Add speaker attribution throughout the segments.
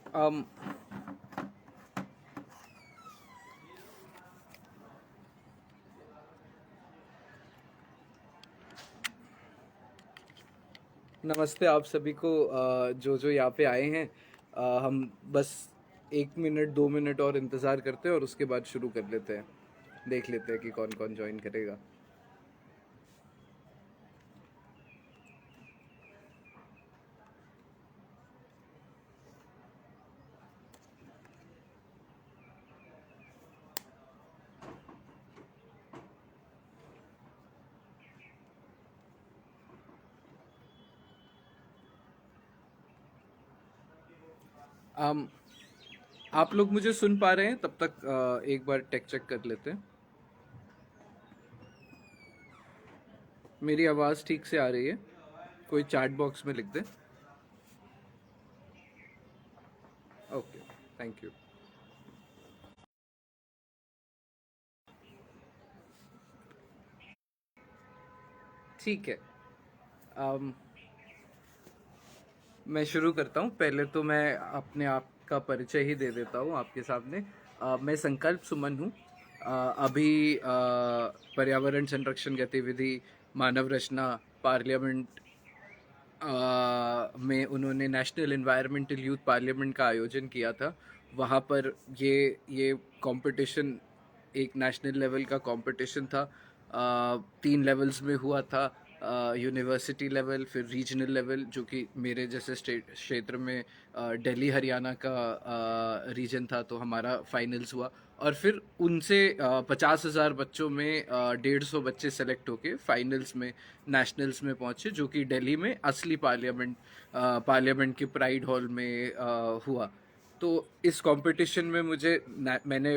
Speaker 1: Um, नमस्ते आप सभी को, जो जो यहाँ पे आए हैं। हम बस 1 मिनट 2 मिनट और इंतज़ार करते हैं और उसके बाद शुरू कर लेते हैं। देख लेते हैं कि कौन कौन ज्वाइन करेगा। um, आप लोग मुझे सुन पा रहे हैं? तब तक एक बार टेक चेक कर लेते हैं। मेरी आवाज़ ठीक से आ रही है? कोई चैट बॉक्स में लिख दे। Okay, thank you. ठीक है। um, मैं शुरू करता हूँ। पहले तो मैं अपने आप का परिचय ही दे देता हूँ आपके सामने। मैं संकल्प सुमन हूँ। अभी पर्यावरण संरक्षण गतिविधि मानव रचना पार्लियामेंट में उन्होंने नेशनल एनवायरमेंटल यूथ पार्लियामेंट का आयोजन किया था। वहाँ पर ये कंपटीशन एक नेशनल लेवल का कंपटीशन था। 3 लेवल्स में हुआ था। यूनिवर्सिटी लेवल, फिर रीजनल लेवल, जो कि मेरे जैसे स्टेट क्षेत्र में दिल्ली हरियाणा का रीजन था, तो हमारा फाइनल्स हुआ। और फिर उनसे 50,000 बच्चों में 150 बच्चे सेलेक्ट होके फाइनल्स में नेशनल्स में पहुंचे, जो कि दिल्ली में असली पार्लियामेंट के प्राइड हॉल में हुआ। तो इस कंपटीशन में मैंने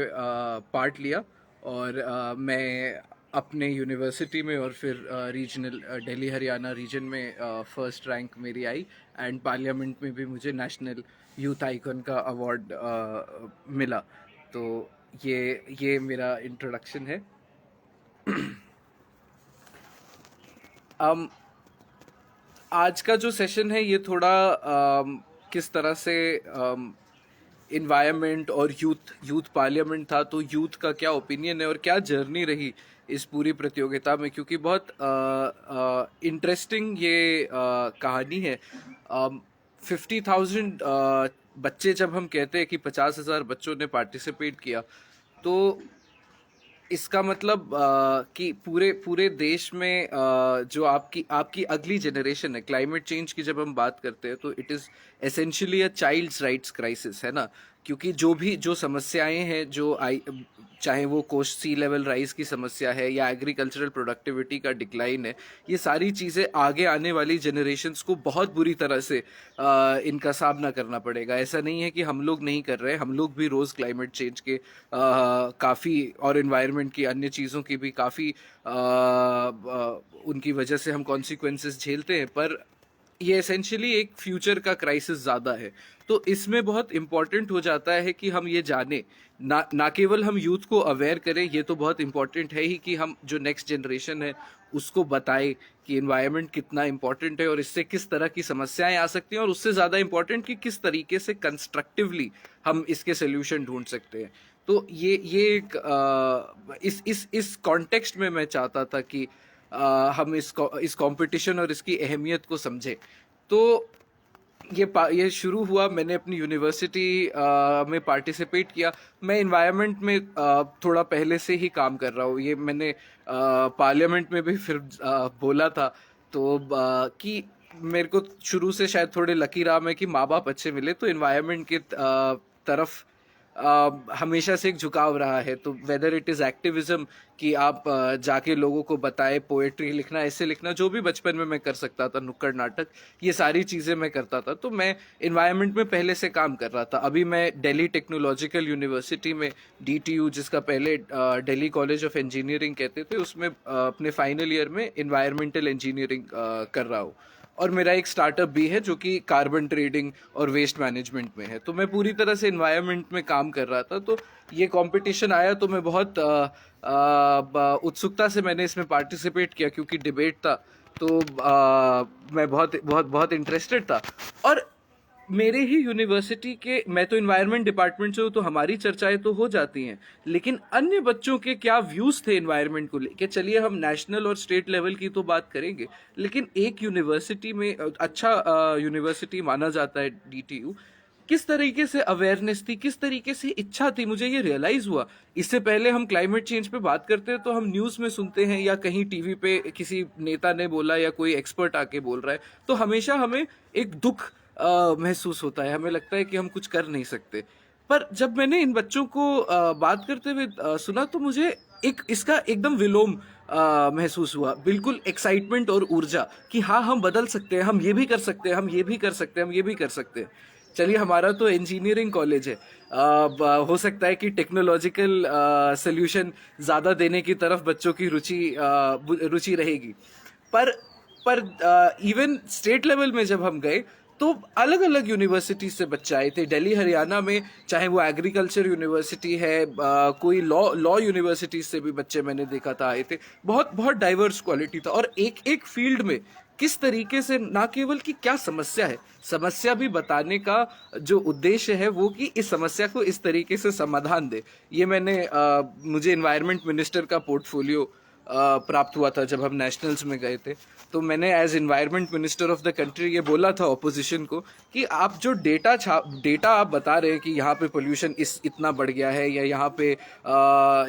Speaker 1: पार्ट लिया। और मैं अपने यूनिवर्सिटी में और फिर रीजनल दिल्ली हरियाणा रीजन में फर्स्ट रैंक मेरी आई। एंड पार्लियामेंट में भी मुझे नेशनल यूथ आइकन का अवार्ड मिला। तो ये मेरा इंट्रोडक्शन है। um, आज का जो सेशन है ये थोड़ा किस तरह से इन्वायरमेंट और यूथ पार्लियामेंट था, तो यूथ का क्या ओपिनियन है और क्या जर्नी रही इस पूरी प्रतियोगिता में, क्योंकि बहुत इंटरेस्टिंग ये कहानी है। 50,000 बच्चे, जब हम कहते हैं कि 50,000 बच्चों ने पार्टिसिपेट किया, तो इसका मतलब कि पूरे पूरे देश में जो आपकी आपकी अगली जनरेशन है, क्लाइमेट चेंज की जब हम बात करते हैं, तो it is essentially a child's rights crisis, है ना। क्योंकि जो समस्याएं हैं जो आई, चाहे वो कोस्ट सी लेवल राइज की समस्या है या एग्रीकल्चरल प्रोडक्टिविटी का डिक्लाइन है, ये सारी चीज़ें आगे आने वाली जनरेशन्स को बहुत बुरी तरह से इनका सामना करना पड़ेगा। ऐसा नहीं है कि हम लोग नहीं कर रहे हैं, हम लोग भी रोज़ क्लाइमेट चेंज के काफ़ी, और इन्वायरमेंट की अन्य चीज़ों की भी काफ़ी उनकी वजह से हम कॉन्सिक्वेंसेस झेलते हैं। पर ये एसेंशियली एक फ्यूचर का क्राइसिस ज़्यादा है। तो इसमें बहुत इम्पॉर्टेंट हो जाता है कि हम ये जाने, ना केवल हम यूथ को अवेयर करें, ये तो बहुत इम्पॉर्टेंट है ही, कि हम जो नेक्स्ट जनरेशन है उसको बताएं कि इन्वायरमेंट कितना इम्पॉर्टेंट है और इससे किस तरह की समस्याएं आ सकती हैं, और उससे ज़्यादा इम्पॉर्टेंट कि किस तरीके से कंस्ट्रक्टिवली हम इसके सोल्यूशन ढूंढ सकते हैं। तो ये एक इस कॉन्टेक्स्ट में मैं चाहता था कि हम इस कंपटीशन और इसकी अहमियत को समझें। तो ये शुरू हुआ, मैंने अपनी यूनिवर्सिटी में पार्टिसिपेट किया। मैं इन्वायरमेंट में थोड़ा पहले से ही काम कर रहा हूँ। ये मैंने पार्लियामेंट में भी फिर बोला था। तो कि मेरे को शुरू से शायद थोड़े लकी रहा मैं कि माँ बाप अच्छे मिले, तो इन्वायरमेंट के तरफ हमेशा से एक झुकाव रहा है। तो वेदर इट इज़ एक्टिविज्म, कि आप जाके लोगों को बताए, पोएट्री लिखना, ऐसे लिखना, जो भी बचपन में मैं कर सकता था, नुक्कड़ नाटक, ये सारी चीज़ें मैं करता था। तो मैं इन्वायरमेंट में पहले से काम कर रहा था। अभी मैं दिल्ली टेक्नोलॉजिकल यूनिवर्सिटी में, DTU, जिसका पहले दिल्ली कॉलेज ऑफ इंजीनियरिंग कहते थे, उसमें अपने फाइनल ईयर में इन्वायरमेंटल इंजीनियरिंग कर रहा हूँ। और मेरा एक स्टार्टअप भी है जो कि कार्बन ट्रेडिंग और वेस्ट मैनेजमेंट में है। तो मैं पूरी तरह से इन्वायरमेंट में काम कर रहा था। तो ये कंपटीशन आया तो मैं बहुत उत्सुकता से मैंने इसमें पार्टिसिपेट किया, क्योंकि डिबेट था। तो मैं बहुत बहुत बहुत इंटरेस्टेड था। और मेरे ही यूनिवर्सिटी के, मैं तो इन्वायरमेंट डिपार्टमेंट से हूँ, तो हमारी चर्चाएं तो हो जाती हैं, लेकिन अन्य बच्चों के क्या व्यूज थे इन्वायरमेंट को लेके। चलिए हम नेशनल और स्टेट लेवल की तो बात करेंगे, लेकिन एक यूनिवर्सिटी में, अच्छा यूनिवर्सिटी माना जाता है डीटीयू, किस तरीके से अवेयरनेस थी, किस तरीके से इच्छा थी, मुझे ये रियलाइज हुआ। इससे पहले हम क्लाइमेट चेंज पे बात करते हैं तो हम न्यूज में सुनते हैं या कहीं टीवी पे किसी नेता ने बोला या कोई एक्सपर्ट आके बोल रहा है, तो हमेशा हमें एक दुख महसूस होता है, हमें लगता है कि हम कुछ कर नहीं सकते। पर जब मैंने इन बच्चों को बात करते हुए सुना, तो मुझे एक इसका एकदम विलोम महसूस हुआ, बिल्कुल एक्साइटमेंट और ऊर्जा कि हाँ हम बदल सकते हैं, हम ये भी कर सकते हैं, हम ये भी कर सकते हैं, हम ये भी कर सकते हैं। चलिए हमारा तो इंजीनियरिंग कॉलेज है, हो सकता है कि टेक्नोलॉजिकल सोल्यूशन ज़्यादा देने की तरफ बच्चों की रुचि रहेगी। पर इवन स्टेट लेवल में जब हम गए, तो अलग अलग यूनिवर्सिटीज से बच्चे आए थे। दिल्ली हरियाणा में चाहे वो एग्रीकल्चर यूनिवर्सिटी है, कोई लॉ लॉ यूनिवर्सिटीज से भी बच्चे मैंने देखा था आए थे। बहुत बहुत डाइवर्स क्वालिटी था, और एक एक फील्ड में किस तरीके से, ना केवल कि क्या समस्या है, समस्या भी बताने का जो उद्देश्य है वो कि इस समस्या को इस तरीके से समाधान दे। ये मुझे इन्वायरमेंट मिनिस्टर का पोर्टफोलियो प्राप्त हुआ था जब हम नेशनल्स में गए थे। तो मैंने as environment minister of the country ये बोला था ऑपोजिशन को कि आप जो डेटा आप बता रहे हैं कि यहाँ पे पोल्यूशन इतना बढ़ गया है, या यहाँ पे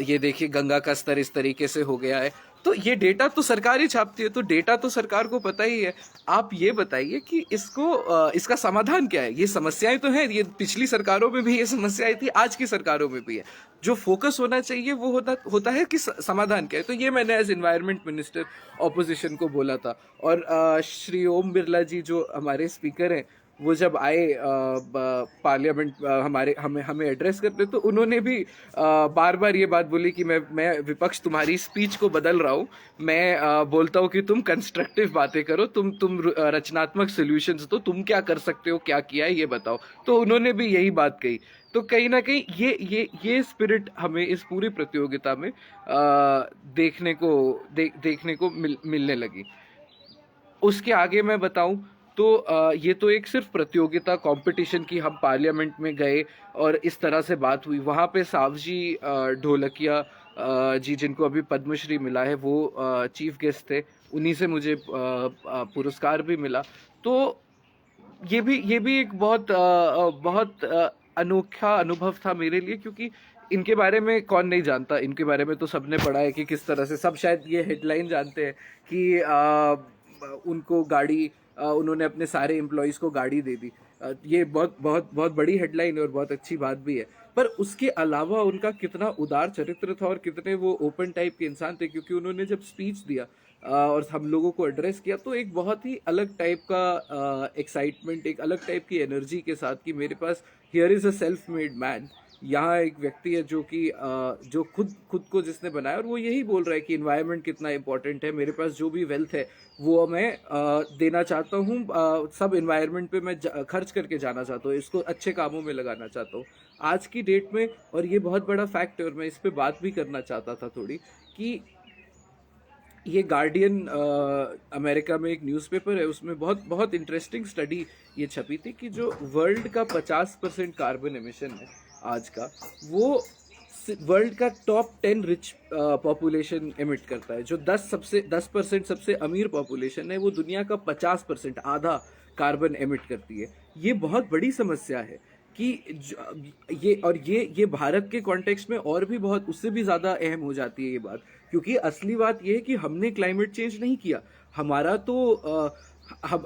Speaker 1: ये देखिए गंगा का स्तर इस तरीके से हो गया है, तो ये डेटा तो सरकार ही छापती है, तो डेटा तो सरकार को पता ही है। आप ये बताइए कि इसका समाधान क्या है। ये समस्याएं तो हैं, ये पिछली सरकारों में भी ये समस्याएं थी, आज की सरकारों में भी है। जो फोकस होना चाहिए वो होता है कि समाधान क्या है। तो ये मैंने एज एनवायरनमेंट मिनिस्टर ऑपोजिशन को बोला था। और श्री ओम बिरला जी जो हमारे स्पीकर हैं, वो जब आए पार्लियामेंट हमारे हमें हमें एड्रेस करते, तो उन्होंने भी बार बार ये बात बोली कि मैं विपक्ष तुम्हारी स्पीच को बदल रहा हूँ। मैं बोलता हूँ कि तुम कंस्ट्रक्टिव बातें करो, तुम रचनात्मक सॉल्यूशंस दो, तुम क्या कर सकते हो, क्या किया है ये बताओ। तो उन्होंने भी यही बात कही। तो कहीं ना कहीं ये स्पिरिट हमें इस पूरी प्रतियोगिता में देखने को मिलने लगी। उसके आगे मैं बताऊं तो ये तो एक सिर्फ प्रतियोगिता कंपटीशन की, हम पार्लियामेंट में गए और इस तरह से बात हुई। वहाँ पे सावजी ढोलकिया जी, जिनको अभी पद्मश्री मिला है, वो चीफ गेस्ट थे। उन्हीं से मुझे पुरस्कार भी मिला। तो ये भी एक बहुत अनोखा अनुभव था मेरे लिए, क्योंकि इनके बारे में कौन नहीं जानता। इनके बारे में तो सबने पढ़ा है कि किस तरह से, सब शायद ये हेडलाइन जानते हैं कि उनको गाड़ी, उन्होंने अपने सारे एम्प्लॉयज को गाड़ी दे दी। ये बहुत बहुत बहुत बड़ी हेडलाइन है और बहुत अच्छी बात भी है। पर उसके अलावा उनका कितना उदार चरित्र था और कितने वो ओपन टाइप के इंसान थे, क्योंकि उन्होंने जब स्पीच दिया और हम लोगों को एड्रेस किया, तो एक बहुत ही अलग टाइप का एक्साइटमेंट, एक अलग टाइप की एनर्जी के साथ कि मेरे पास here is a self made man. यहाँ एक व्यक्ति है जो कि जो खुद खुद को जिसने बनाया, और वो यही बोल रहा है कि इन्वायरमेंट कितना इंपॉर्टेंट है, मेरे पास जो भी वेल्थ है वो मैं देना चाहता हूँ, सब इन्वायरमेंट पे मैं खर्च करके जाना चाहता हूँ, इसको अच्छे कामों में लगाना चाहता हूँ आज की डेट में। और ये बहुत बड़ा फैक्ट है, और मैं इस पे बात भी करना चाहता था थोड़ी, कि ये गार्डियन अमेरिका में एक न्यूज़पेपर है, उसमें बहुत बहुत इंटरेस्टिंग स्टडी ये छपी थी कि जो वर्ल्ड का 50% कार्बन एमिशन है आज का, वो वर्ल्ड का टॉप 10 रिच पॉपुलेशन एमिट करता है। जो 10% सबसे अमीर पॉपुलेशन है, वो दुनिया का 50%, आधा कार्बन एमिट करती है। ये बहुत बड़ी समस्या है कि ये भारत के कॉन्टेक्स्ट में और भी बहुत, उससे भी ज़्यादा अहम हो जाती है ये बात, क्योंकि असली बात ये है कि हमने क्लाइमेट चेंज नहीं किया। हमारा तो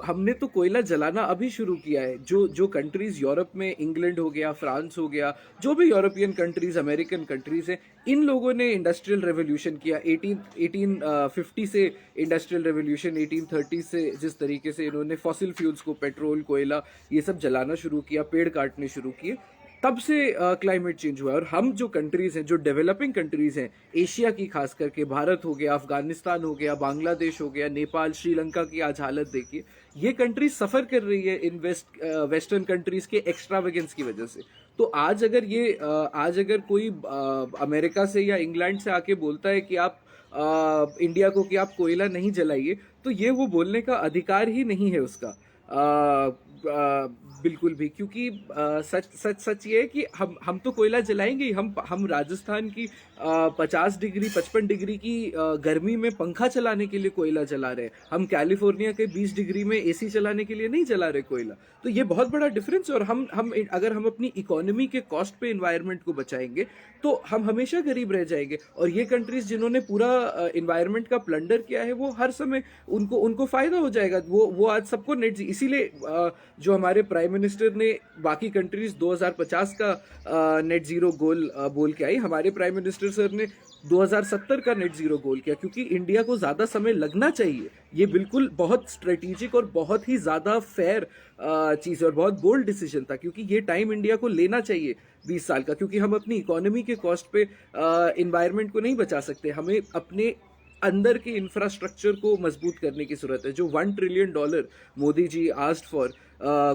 Speaker 1: हमने तो कोयला जलाना अभी शुरू किया है। जो जो कंट्रीज यूरोप में, इंग्लैंड हो गया, फ्रांस हो गया, जो भी यूरोपियन कंट्रीज, अमेरिकन कंट्रीज हैं, इन लोगों ने इंडस्ट्रियल रेवोल्यूशन किया 1850 से। इंडस्ट्रियल रेवोल्यूशन 1830 से, जिस तरीके से इन्होंने फॉसिल फ्यूल्स को, पेट्रोल, कोयला, ये सब जलाना शुरू किया, पेड़ काटने शुरू किए, तब से क्लाइमेट चेंज हुआ है। और हम जो कंट्रीज हैं, जो डेवलपिंग कंट्रीज हैं एशिया की, खास करके भारत हो गया, अफगानिस्तान हो गया, बांग्लादेश हो गया, नेपाल, श्रीलंका की आज हालत देखिए। ये कंट्रीज सफर कर रही है इन वेस्टर्न कंट्रीज के एक्स्ट्रावेगेंस की वजह से। तो आज अगर कोई अमेरिका से या इंग्लैंड से आके बोलता है कि आप इंडिया को कि आप कोयला नहीं जलाइए, तो ये वो बोलने का अधिकार ही नहीं है उसका। बिल्कुल भी, क्योंकि सच सच सच ये है कि हम तो कोयला जलाएंगे ही। हम राजस्थान की 50 डिग्री 55 डिग्री की गर्मी में पंखा चलाने के लिए कोयला जला रहे हैं। हम कैलिफोर्निया के 20 डिग्री में एसी चलाने के लिए नहीं जला रहे कोयला। तो ये बहुत बड़ा डिफरेंस है। और हम अगर हम अपनी इकोनॉमी के कॉस्ट पे इन्वायरमेंट को बचाएंगे तो हम हमेशा गरीब रह जाएंगे। और ये कंट्रीज जिन्होंने पूरा इन्वायरमेंट का प्लंडर किया है, वो हर समय उनको उनको फायदा हो जाएगा। वो आज सबको नेट, इसीलिए जो हमारे प्राइम मिनिस्टर ने बाकी कंट्रीज 2050 का नेट जीरो गोल बोल के आई, हमारे प्राइम मिनिस्टर सर ने 2070 का नेट जीरो गोल किया, क्योंकि इंडिया को ज्यादा समय लगना चाहिए। ये बिल्कुल बहुत स्ट्रेटेजिक और बहुत ही ज्यादा फेयर चीज और बहुत बोल्ड डिसीजन था, क्योंकि ये टाइम इंडिया को लेना चाहिए 20 साल का, क्योंकि हम अपनी इकोनॉमी के कॉस्ट पे इन्वायरमेंट को नहीं बचा सकते। हमें अपने अंदर के इंफ्रास्ट्रक्चर को मजबूत करने की जरूरत है। जो $1 trillion Modi ji asked for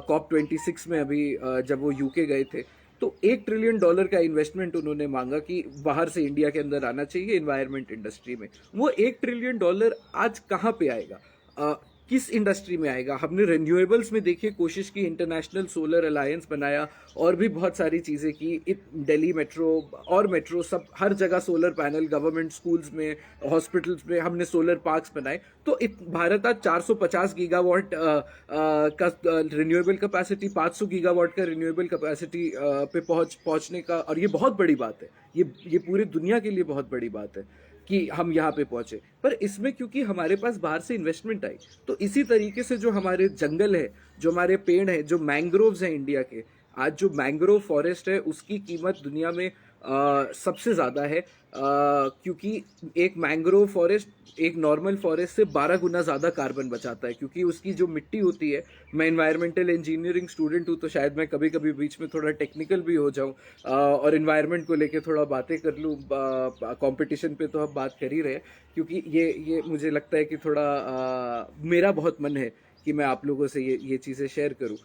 Speaker 1: COP26 में अभी जब वो यूके गए थे, तो $1 ट्रिलियन का इन्वेस्टमेंट उन्होंने मांगा कि बाहर से इंडिया के अंदर आना चाहिए इन्वायरमेंट इंडस्ट्री में। वो $1 ट्रिलियन आज कहाँ पे आएगा, किस इंडस्ट्री में आएगा? हमने रिन्यूएबल्स में देखिए कोशिश की, इंटरनेशनल सोलर अलायंस बनाया और भी बहुत सारी चीजें की। दिल्ली मेट्रो और मेट्रो सब हर जगह सोलर पैनल, गवर्नमेंट स्कूल्स में, हॉस्पिटल्स में हमने सोलर पार्क्स बनाए। तो भारत आज 450 गीगावाट का रिन्यूएबल कैपेसिटी, 500 गीगावाट का रिन्यूएबल कैपेसिटी पे पहुंचने का, और ये बहुत बड़ी बात है। ये पूरी दुनिया के लिए बहुत बड़ी बात है कि हम यहाँ पे पहुंचे। पर इसमें क्योंकि हमारे पास बाहर से इन्वेस्टमेंट आई, तो इसी तरीके से जो हमारे जंगल है, जो हमारे पेड़ है, जो मैंग्रोव्स हैं इंडिया के, आज जो मैंग्रोव फॉरेस्ट है उसकी कीमत दुनिया में सबसे ज्यादा है, क्योंकि एक मैंग्रोव फॉरेस्ट एक नॉर्मल फॉरेस्ट से 12 गुना ज्यादा कार्बन बचाता है। क्योंकि उसकी जो मिट्टी होती है, मैं इन्वायरमेंटल इंजीनियरिंग स्टूडेंट हूँ, तो शायद मैं कभी कभी बीच में थोड़ा टेक्निकल भी हो जाऊँ और इन्वायरमेंट को लेके थोड़ा बातें कर लूँ। कंपटीशन पे तो हम बात कर ही रहे हैं, क्योंकि ये मुझे लगता है कि थोड़ा मेरा बहुत मन है कि मैं आप लोगों से ये चीज़ें शेयर करूँ।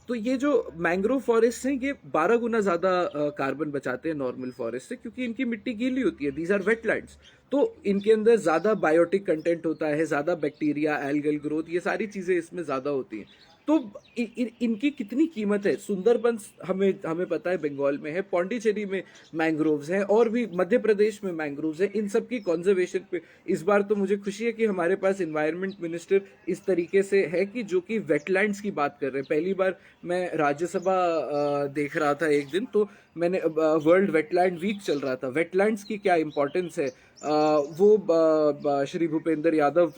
Speaker 1: तो ये जो मैंग्रोव फॉरेस्ट हैं, ये 12 गुना ज्यादा कार्बन बचाते हैं नॉर्मल फॉरेस्ट से, क्योंकि इनकी मिट्टी गीली होती है। दीज आर वेटलैंड्स, तो इनके अंदर ज्यादा बायोटिक कंटेंट होता है, ज्यादा बैक्टीरिया, एल्गल ग्रोथ, ये सारी चीजें इसमें ज्यादा होती हैं। तो इनकी कितनी कीमत है? सुंदरबन हमें पता है बंगाल में है, पौंडीचेरी में मैंग्रोव्स हैं, और भी मध्य प्रदेश में मैंग्रोव्स हैं। इन सब की कंजर्वेशन पे इस बार तो मुझे खुशी है कि हमारे पास इन्वायरमेंट मिनिस्टर इस तरीके से है कि जो कि वेटलैंड्स की बात कर रहे हैं। पहली बार मैं राज्यसभा देख रहा था एक दिन, तो मैंने वर्ल्ड वेटलैंड वीक चल रहा था, वेटलैंड्स की क्या इंपॉर्टेंस है वो श्री भूपेंद्र यादव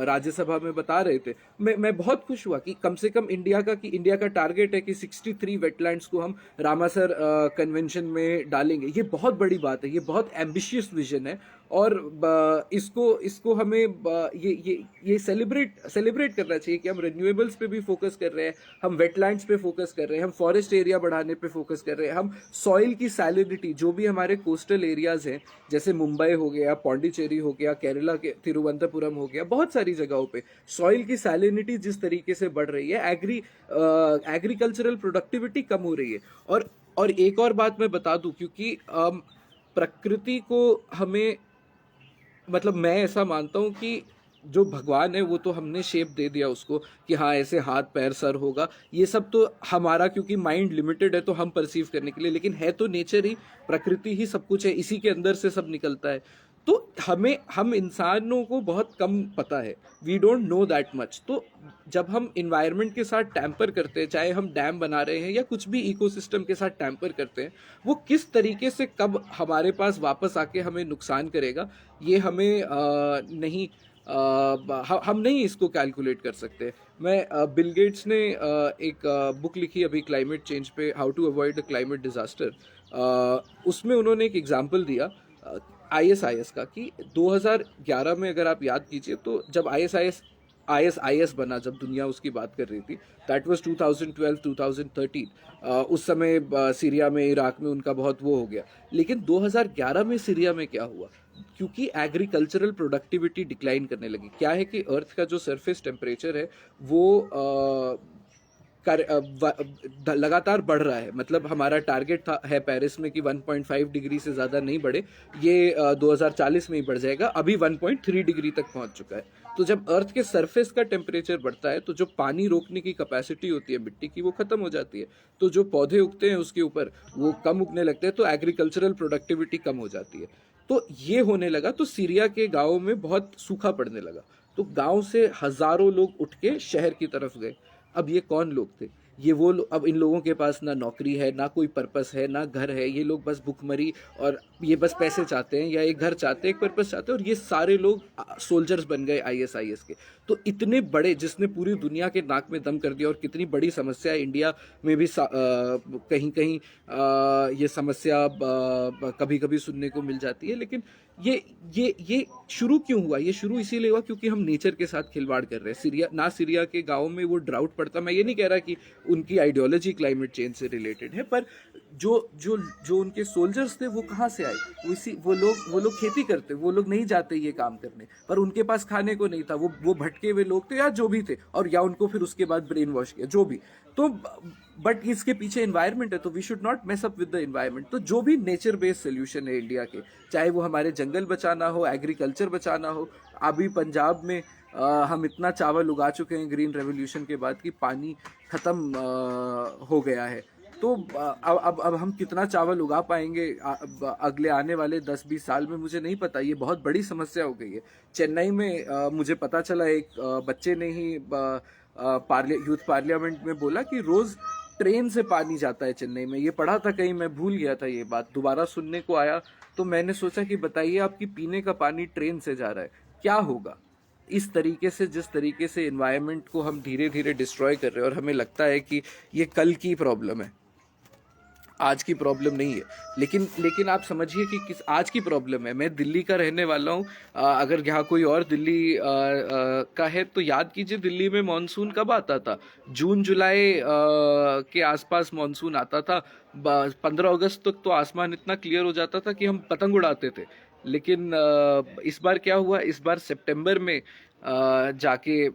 Speaker 1: राज्यसभा में बता रहे थे। मैं बहुत खुश हुआ कि कम से कम इंडिया का टारगेट है कि 63 वेटलैंड्स को हम रामासर कन्वेंशन में डालेंगे। ये बहुत बड़ी बात है, ये बहुत एम्बिशियस विजन है, और इसको हमें ये सेलिब्रेट करना चाहिए कि हम रिन्यूएबल्स पे भी फोकस कर रहे हैं, हम वेटलैंड्स पे फोकस कर रहे हैं, हम फॉरेस्ट एरिया बढ़ाने पे फोकस कर रहे हैं, हम सॉइल की सैलिनिटी, जो भी हमारे कोस्टल एरियाज हैं, जैसे मुंबई हो गया, पौंडीचेरी हो गया, केरला के तिरुवनंतपुरम हो गया, बहुत सारी जगहों पे सॉइल की सैलिनिटी जिस तरीके से बढ़ रही है, एग्रीकल्चरल प्रोडक्टिविटी कम हो रही है। और एक और बात मैं बता दूं, क्योंकि प्रकृति को हमें, मतलब मैं ऐसा मानता हूँ कि जो भगवान है वो तो हमने शेप दे दिया उसको कि हाँ ऐसे हाथ पैर सर होगा, ये सब तो हमारा क्योंकि माइंड लिमिटेड है तो हम परसीव करने के लिए, लेकिन है तो नेचर ही, प्रकृति ही सब कुछ है, इसी के अंदर से सब निकलता है। तो हम इंसानों को बहुत कम पता है, we don't know that much. तो जब हम इन्वायरमेंट के साथ टैम्पर करते हैं, चाहे हम डैम बना रहे हैं या कुछ भी इकोसिस्टम के साथ टैम्पर करते हैं, वो किस तरीके से कब हमारे पास वापस आके हमें नुकसान करेगा, ये हमें नहीं हम नहीं इसको कैलकुलेट कर सकते। मैं बिल गेट्स ने एक बुक लिखी अभी क्लाइमेट चेंज पे, how to avoid a climate disaster, उसमें उन्होंने एक एग्जांपल दिया ISIS का, कि 2011 में अगर आप याद कीजिए, तो जब ISIS बना, जब दुनिया उसकी बात कर रही थी, दैट वाज 2012-2013। उस समय सीरिया में, इराक में उनका बहुत वो हो गया। लेकिन 2011 में सीरिया में क्या हुआ? क्योंकि एग्रीकल्चरल प्रोडक्टिविटी डिक्लाइन करने लगी। क्या है कि अर्थ का जो सरफेस टेम्परेचर है वो लगातार बढ़ रहा है। मतलब हमारा टारगेट था है पेरिस में कि 1.5 डिग्री से ज़्यादा नहीं बढ़े, ये 2040 में ही बढ़ जाएगा, अभी 1.3 डिग्री तक पहुंच चुका है। तो जब अर्थ के सरफेस का टेम्परेचर बढ़ता है तो जो पानी रोकने की कैपेसिटी होती है मिट्टी की वो खत्म हो जाती है, तो जो पौधे उगते हैं उसके ऊपर वो कम उगने लगते हैं, तो एग्रीकल्चरल प्रोडक्टिविटी कम हो जाती है। तो ये होने लगा तो सीरिया के गाँव में बहुत सूखा पड़ने लगा, तो गांव से हजारों लोग उठ के शहर की तरफ गए। अब ये कौन लोग थे? ये वो अब इन लोगों के पास ना नौकरी है, ना कोई पर्पस है, ना घर है, ये लोग बस भुखमरी और ये बस पैसे चाहते हैं या एक घर चाहते हैं, एक पर्पस चाहते हैं, और ये सारे लोग सोल्जर्स बन गए आईएसआईएस के। तो इतने बड़े, जिसने पूरी दुनिया के नाक में दम कर दिया, और कितनी बड़ी समस्या है इंडिया में भी कहीं कहीं ये समस्या कभी कभी सुनने को मिल जाती है। लेकिन ये शुरू क्यों हुआ? ये शुरू इसीलिए हुआ क्योंकि हम नेचर के साथ खिलवाड़ कर रहे हैं। सीरिया के गाँव में वो ड्राउट पड़ता, मैं ये नहीं कह रहा कि उनकी आइडियोलॉजी क्लाइमेट चेंज से रिलेटेड है, पर जो जो जो उनके सोल्जर्स थे वो कहाँ से आए? वो लोग खेती करते, वो लोग नहीं जाते ये काम करने, पर उनके पास खाने को नहीं था, वो भटके हुए लोग थे या जो भी थे, और या उनको फिर उसके बाद ब्रेन वॉश किया, जो भी। तो बट इसके पीछे एनवायरनमेंट है, तो we should not mess up with the environment. तो जो भी नेचर बेस्ड सोल्यूशन है इंडिया के, चाहे वो हमारे जंगल बचाना हो, एग्रीकल्चर बचाना हो। अभी पंजाब में हम इतना चावल उगा चुके हैं ग्रीन रेवोल्यूशन के बाद कि पानी खत्म हो गया है। तो अब हम कितना चावल उगा पाएंगे अगले आने वाले 10-20 साल में, मुझे नहीं पता। ये बहुत बड़ी समस्या हो गई है। चेन्नई में मुझे पता चला, एक बच्चे ने ही यूथ पार्लियामेंट में बोला कि रोज ट्रेन से पानी जाता है चेन्नई में। ये पढ़ा था कहीं, मैं भूल गया था, ये बात दोबारा सुनने को आया, तो मैंने सोचा कि बताइए, आपकी पीने का पानी ट्रेन से जा रहा है, क्या होगा? इस तरीके से, जिस तरीके से एनवायरनमेंट को हम धीरे धीरे डिस्ट्रॉय कर रहे हैं, और हमें लगता है कि ये कल की प्रॉब्लम है, आज की प्रॉब्लम नहीं है। लेकिन आप समझिए कि किस आज की प्रॉब्लम है। मैं दिल्ली का रहने वाला हूँ। अगर यहाँ कोई और दिल्ली का है तो याद कीजिए, दिल्ली में मानसून कब आता था? जून जुलाई के आसपास मानसून आता था। 15 अगस्त तक तो आसमान इतना क्लियर हो जाता था कि हम पतंग उड़ाते थे। लेकिन इस बार क्या हुआ? इस बार सितंबर में जाके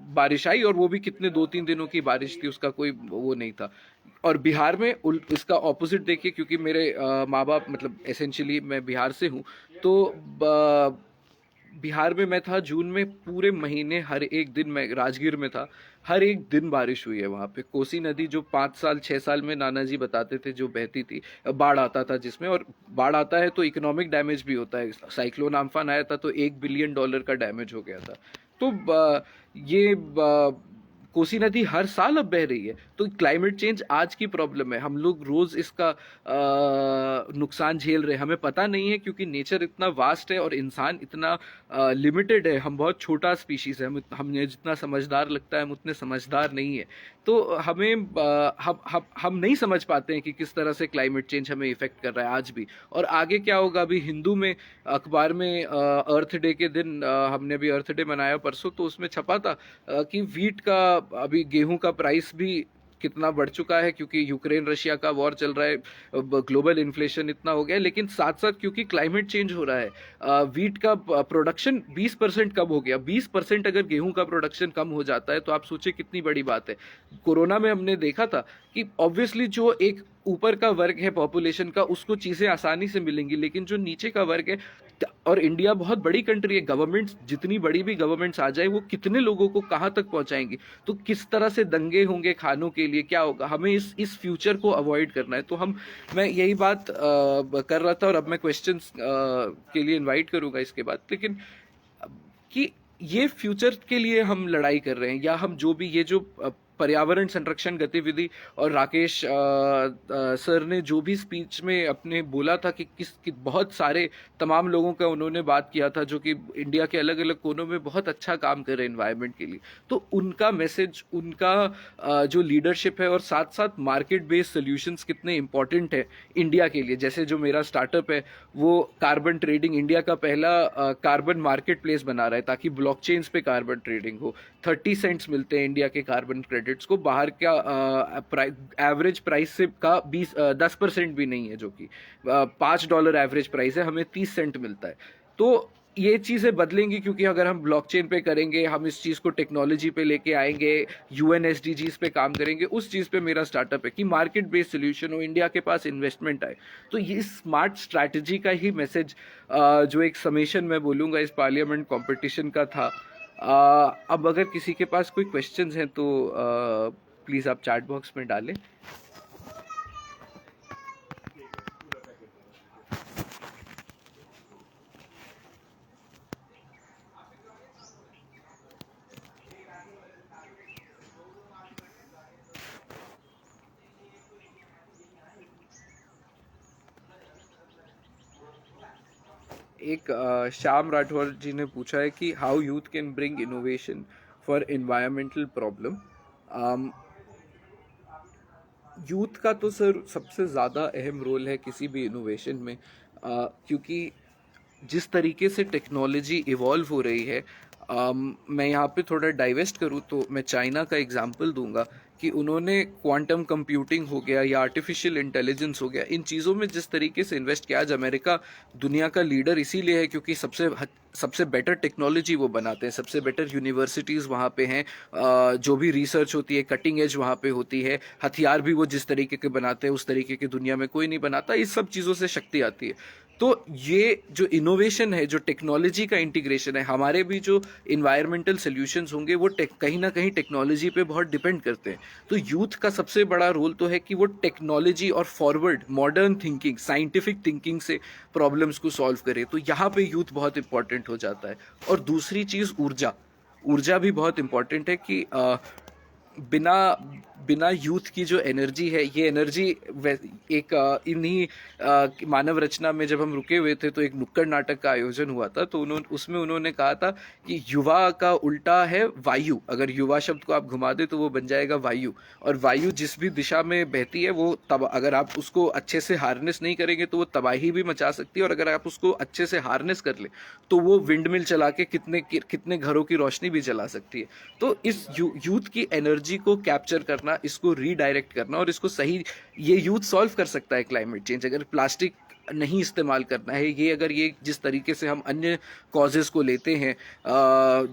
Speaker 1: बारिश आई, और वो भी कितने 2-3 दिनों की बारिश थी, उसका कोई वो नहीं था। और बिहार में इसका ऑपोजिट देखिए, क्योंकि मेरे माँ बाप, मतलब एसेंशियली मैं बिहार से हूँ, तो बिहार में मैं था जून में, पूरे महीने हर एक दिन मैं राजगीर में था, हर एक दिन बारिश हुई है वहाँ पे। कोसी नदी जो 5-6 साल में नाना जी बताते थे जो बहती थी, बाढ़ आता था जिसमें, और बाढ़ आता है तो इकोनॉमिक डैमेज भी होता है। साइक्लोन आम्फान आया था तो $1 बिलियन का डैमेज हो गया था। तो ये कोसी नदी हर साल अब बह रही है। तो क्लाइमेट चेंज आज की प्रॉब्लम है, हम लोग रोज इसका नुकसान झेल रहे हैं, हमें पता नहीं है, क्योंकि नेचर इतना वास्ट है और इंसान इतना लिमिटेड है। हम बहुत छोटा स्पीशीज है, हमें जितना समझदार लगता है हम उतने समझदार नहीं है। तो हमें हम नहीं समझ पाते हैं कि किस तरह से क्लाइमेट चेंज हमें इफेक्ट कर रहा है आज भी, और आगे क्या होगा। अभी हिंदू में अखबार में अर्थ डे के दिन, हमने भी अर्थ डे मनाया परसों, तो उसमें छपा था कि वीट का, अभी गेहूं का प्राइस भी कितना बढ़ चुका है, क्योंकि यूक्रेन रशिया का वॉर चल रहा है, ग्लोबल इन्फ्लेशन इतना हो गया है। लेकिन साथ साथ क्योंकि क्लाइमेट चेंज हो रहा है, वीट का प्रोडक्शन 20% कम हो गया। 20% अगर गेहूं का प्रोडक्शन कम हो जाता है तो आप सोचिए कितनी बड़ी बात है। कोरोना में हमने देखा था कि ऑब्वियसली जो एक ऊपर का वर्ग है पॉपुलेशन का, उसको चीजें आसानी से मिलेंगी, लेकिन जो नीचे का वर्ग है, और इंडिया बहुत बड़ी कंट्री है, गवर्नमेंट्स जितनी बड़ी भी गवर्नमेंट्स आ जाए, वो कितने लोगों को कहाँ तक पहुंचाएंगी? तो किस तरह से दंगे होंगे खानों के लिए, क्या होगा? हमें इस फ्यूचर को अवॉइड करना है। तो मैं यही बात कर रहा था, और अब मैं क्वेश्चंस के लिए इनवाइट करूंगा इसके बाद। लेकिन कि ये फ्यूचर के लिए हम लड़ाई कर रहे हैं, या हम जो भी ये जो पर्यावरण संरक्षण गतिविधि, और राकेश सर ने जो भी स्पीच में अपने बोला था कि बहुत सारे तमाम लोगों का उन्होंने बात किया था जो कि इंडिया के अलग अलग कोनों में बहुत अच्छा काम कर रहे हैं एनवायरनमेंट के लिए। तो उनका मैसेज, उनका जो लीडरशिप है, और साथ साथ मार्केट बेस्ड सोल्यूशंस कितने इंपॉर्टेंट है इंडिया के लिए। जैसे जो मेरा स्टार्टअप है वो कार्बन ट्रेडिंग, इंडिया का पहला कार्बन मार्केट प्लेस बना रहा है, ताकि ब्लॉकचेन्स पे कार्बन ट्रेडिंग हो। 30 सेंट्स मिलते हैं इंडिया के कार्बन क्रेडिट्स को, बाहर का एवरेज प्राइस से का 10% भी नहीं है, जो कि $5 एवरेज प्राइस है, हमें 30 सेंट मिलता है। तो ये चीज़ें बदलेंगी, क्योंकि अगर हम ब्लॉकचेन पे करेंगे, हम इस चीज़ को टेक्नोलॉजी पे लेके आएंगे, यूएनएसडीजीज पे काम करेंगे, उस चीज़ पे मेरा स्टार्टअप है कि मार्केट बेस्ड सोल्यूशन हो, इंडिया के पास इन्वेस्टमेंट आए। तो ये स्मार्ट स्ट्रैटेजी का ही मैसेज जो एक समेशन मैं बोलूँगा इस पार्लियामेंट कंपटीशन का था। अब अगर किसी के पास कोई क्वेश्चंस हैं तो प्लीज़ आप चैट बॉक्स में डालें। एक श्याम राठौर जी ने पूछा है कि how youth can bring innovation for environmental problem. Youth का तो सर सबसे ज़्यादा अहम रोल है किसी भी इनोवेशन में, क्योंकि जिस तरीके से टेक्नोलॉजी इवॉल्व हो रही है, मैं यहाँ पे थोड़ा डाइवेस्ट करूँ तो मैं चाइना का एग्जांपल दूंगा कि उन्होंने क्वांटम कंप्यूटिंग हो गया या आर्टिफिशियल इंटेलिजेंस हो गया, इन चीज़ों में जिस तरीके से इन्वेस्ट किया। आज अमेरिका दुनिया का लीडर इसीलिए है क्योंकि सबसे बेटर टेक्नोलॉजी वो बनाते हैं, सबसे बेटर यूनिवर्सिटीज़ वहाँ पे हैं, जो भी रिसर्च होती है कटिंग एज वहाँ पे होती है, हथियार भी वो जिस तरीके के बनाते हैं उस तरीके के दुनिया में कोई नहीं बनाता। इस सब चीज़ों से शक्ति आती है। तो ये जो इनोवेशन है, जो टेक्नोलॉजी का इंटीग्रेशन है, हमारे भी जो इन्वायरमेंटल सोल्यूशंस होंगे वो कहीं ना कहीं टेक्नोलॉजी पे बहुत डिपेंड करते हैं। तो यूथ का सबसे बड़ा रोल तो है कि वो टेक्नोलॉजी और forward modern thinking, scientific thinking से प्रॉब्लम्स को सॉल्व करे। तो यहाँ पे यूथ बहुत इंपॉर्टेंट हो जाता है। और दूसरी चीज़ ऊर्जा, ऊर्जा भी बहुत इंपॉर्टेंट है कि बिना बिना यूथ की जो एनर्जी है, ये एनर्जी एक इन्हीं मानव रचना में जब हम रुके हुए थे तो एक नुक्कड़ नाटक का आयोजन हुआ था, तो उन्होंने कहा था कि युवा का उल्टा है वायु। अगर युवा शब्द को आप घुमा दे तो वो बन जाएगा वायु, और वायु जिस भी दिशा में बहती है वो तब अगर आप उसको अच्छे से हार्नेस नहीं करेंगे तो वो तबाही भी मचा सकती है, और अगर आप उसको अच्छे से हार्नेस कर ले तो वो विंड मिल चला के कितने घरों की रोशनी भी जला सकती है। तो इस यूथ की एनर्जी को कैप्चर करना, इसको रीडायरेक्ट करना और इसको सही, ये यूथ सॉल्व कर सकता है क्लाइमेट चेंज। अगर प्लास्टिक नहीं इस्तेमाल करना है, ये अगर ये जिस तरीके से हम अन्य कॉजेज को लेते हैं,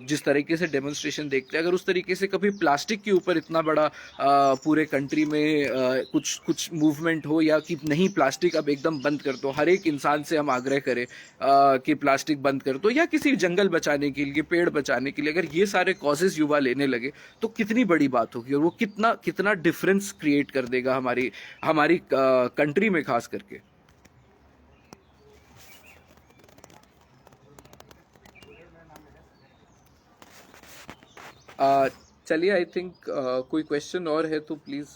Speaker 1: जिस तरीके से डेमोन्स्ट्रेशन देखते हैं, अगर उस तरीके से कभी प्लास्टिक के ऊपर इतना बड़ा पूरे कंट्री में कुछ कुछ मूवमेंट हो, या कि नहीं प्लास्टिक अब एकदम बंद कर दो, हर एक इंसान से हम आग्रह करें कि प्लास्टिक बंद कर दो, या किसी जंगल बचाने के लिए, पेड़ बचाने के लिए, अगर ये सारे कॉजेज युवा लेने लगे तो कितनी बड़ी बात होगी, और वो कितना कितना डिफरेंस क्रिएट कर देगा हमारी हमारी कंट्री में खास करके। चलिए, आई थिंक कोई क्वेश्चन और है तो प्लीज।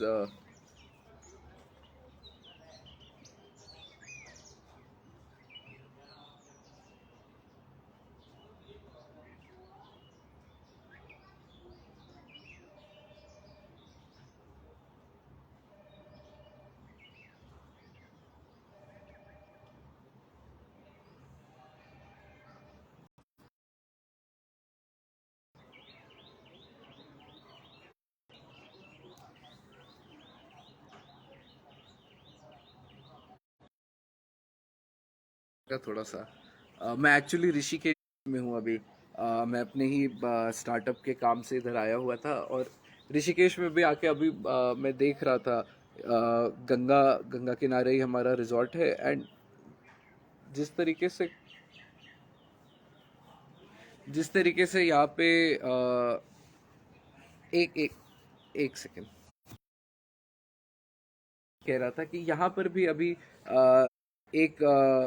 Speaker 1: का थोड़ा सा मैं एक्चुअली ऋषिकेश में हूँ अभी। मैं अपने ही स्टार्टअप के काम से इधर आया हुआ था, और ऋषिकेश में भी आके अभी मैं देख रहा था, गंगा गंगा किनारे ही हमारा रिजॉर्ट है। एंड जिस तरीके से जिस तरीके से यहाँ पे एक एक एक सेकेंड कह रहा था कि यहाँ पर भी अभी एक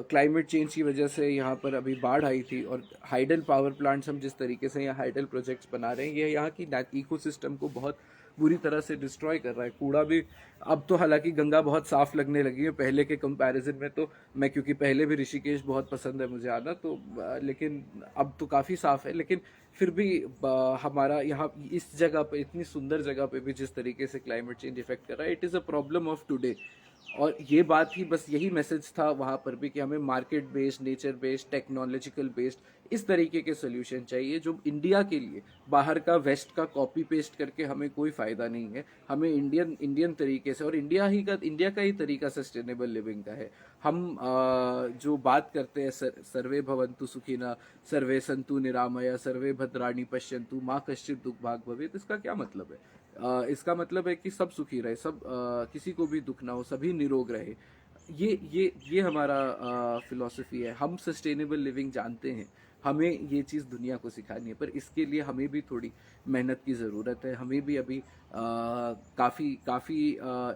Speaker 1: क्लाइमेट चेंज की वजह से यहाँ पर अभी बाढ़ आई थी, और हाइडल पावर प्लांट्स हम जिस तरीके से यहाँ हाइडल प्रोजेक्ट्स बना रहे हैं, ये यहाँ की इकोसिस्टम को बहुत बुरी तरह से डिस्ट्रॉय कर रहा है। कूड़ा भी, अब तो हालांकि गंगा बहुत साफ लगने लगी है पहले के कंपैरिजन में, तो मैं, क्योंकि पहले भी ऋषिकेश बहुत पसंद है मुझे आना, तो लेकिन अब तो काफ़ी साफ है। लेकिन फिर भी हमारा यहाँ इस जगह पे, इतनी सुंदर जगह पे भी जिस तरीके से क्लाइमेट चेंज इफेक्ट कर रहा है, it is a problem of today. और ये बात ही, बस यही मैसेज था वहाँ पर भी कि हमें market based, nature based, technological based इस तरीके के सोल्यूशन चाहिए जो इंडिया के लिए, बाहर का वेस्ट का कॉपी पेस्ट करके हमें कोई फायदा नहीं है। हमें इंडियन इंडियन तरीके से, और इंडिया का ही तरीका सस्टेनेबल लिविंग का है। हम जो बात करते हैं सर्वे भवन्तु सुखिनः, सर्वे सन्तु निरामया, सर्वे भद्राणि पश्यन्तु माँ कश्चित् दुःख भाग् भवेत्, इसका क्या मतलब है? इसका मतलब है कि सब सुखी रहे, सब किसी को भी दुख ना हो, सभी निरोग रहे। ये हमारा फिलॉसफी है। हम सस्टेनेबल लिविंग जानते हैं, हमें ये चीज़ दुनिया को सिखानी है, पर इसके लिए हमें भी थोड़ी मेहनत की ज़रूरत है। हमें भी अभी काफ़ी काफ़ी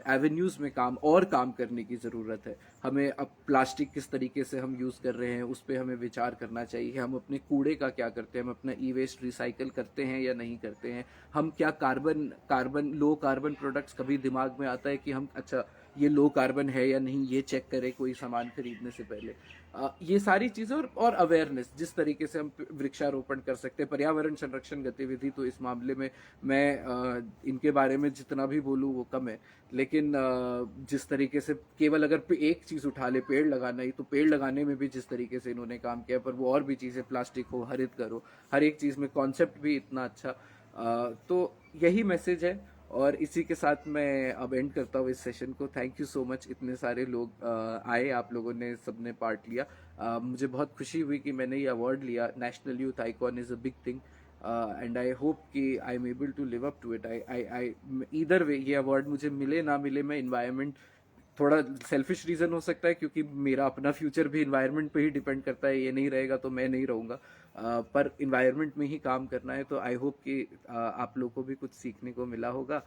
Speaker 1: एवेन्यूज़ में काम करने की ज़रूरत है। हमें अब प्लास्टिक किस तरीके से हम यूज़ कर रहे हैं उस पर हमें विचार करना चाहिए। हम अपने कूड़े का क्या करते हैं, हम अपना ई वेस्ट रिसाइकल करते हैं या नहीं करते हैं। हम क्या लो कार्बन प्रोडक्ट्स, कभी दिमाग में आता है कि हम अच्छा ये लो कार्बन है या नहीं, ये चेक करें कोई सामान खरीदने से पहले। ये सारी चीज़ें और अवेयरनेस, जिस तरीके से हम वृक्षारोपण कर सकते हैं, पर्यावरण संरक्षण गतिविधि, तो इस मामले में मैं इनके बारे में जितना भी बोलूँ वो कम है। लेकिन जिस तरीके से केवल अगर एक चीज़ उठा ले, पेड़ लगाना ही, तो पेड़ लगाने में भी जिस तरीके से इन्होंने काम किया, पर वो और भी चीज़ें, प्लास्टिक हो, हरित करो, हर एक चीज़ में कॉन्सेप्ट भी इतना अच्छा। तो यही मैसेज है, और इसी के साथ मैं अब एंड करता हूँ इस सेशन को। थैंक यू सो मच, इतने सारे लोग आए, आप लोगों ने सबने पार्ट लिया। मुझे बहुत खुशी हुई कि मैंने ये अवार्ड लिया। National youth icon is a big thing, and I hope कि I am able to live up to it. I either way, ये अवार्ड मुझे मिले ना मिले, मैं इन्वायरमेंट, थोड़ा सेल्फिश रीज़न हो सकता है क्योंकि मेरा अपना फ्यूचर भी इन्वायरमेंट पे ही डिपेंड करता है, ये नहीं रहेगा तो मैं नहीं रहूँगा, पर इन्वायरमेंट में ही काम करना है। तो आई होप कि आप लोगों को भी कुछ सीखने को मिला होगा।